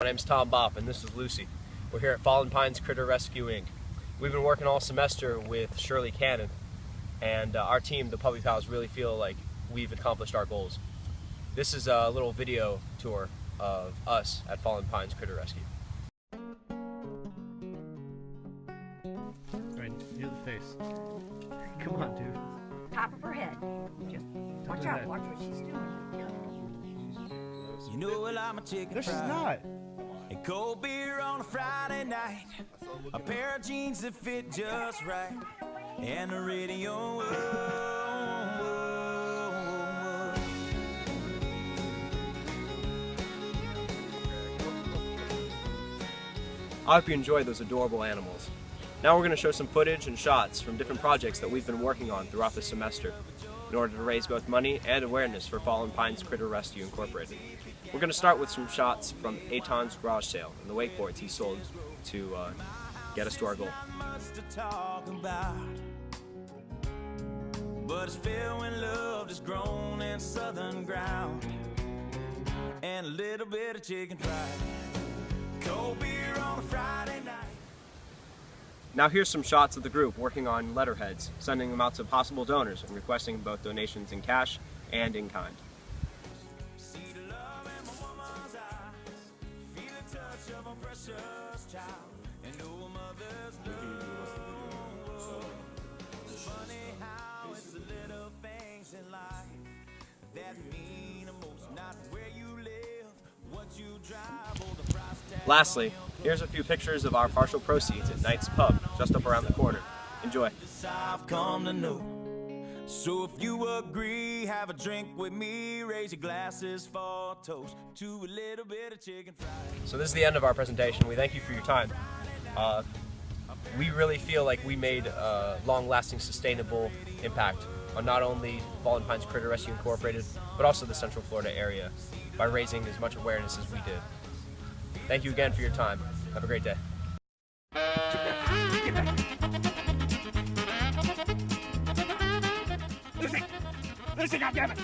My name's Tom Bopp and this is Lucy. We're here at Fallen Pines Critter Rescue Inc. We've been working all semester with Shirley Cannon, and our team, the Puppy Pals, really feel like we've accomplished our goals. This is a little video tour of us at Fallen Pines Critter Rescue. Right, near the face. Come on, dude. Top of her head. Just watch out, watch what she's doing. You know well I'm a chicken No, she's fried. not. And cold beer on a Friday night. A pair of jeans that fit just right. And the radio. I hope you enjoyed those adorable animals. Now we're going to show some footage and shots from different projects that we've been working on throughout the semester in order to raise both money and awareness for Fallen Pines Critter Rescue Incorporated. We're going to start with some shots from Eitan's garage sale and the wakeboards he sold to get us to our goal. But it's filled when love is grown in southern ground. And a little bit of chicken fried. Cold beer on a Friday night. Now here's some shots of the group working on letterheads, sending them out to possible donors and requesting both donations in cash and in kind. See the love in my woman's eyes. Feel the touch of a precious child. And know a mother's love. It's funny how it's the little things in life that mean the most. Not where you live, what you drive, or the price tag. Lastly, here's a few pictures of our partial proceeds at Knight's Pub, just up around the corner. Enjoy. I've come to know. So if you agree, have a drink with me, raise your glasses for a toast to a little bit of chicken fried. So this is the end of our presentation. We thank you for your time. We really feel like we made a long-lasting, sustainable impact on not only Fallen Pines Critter Rescue Incorporated, but also the Central Florida area by raising as much awareness as we did. Thank you again for your time. Have a great day. Lucy, goddammit!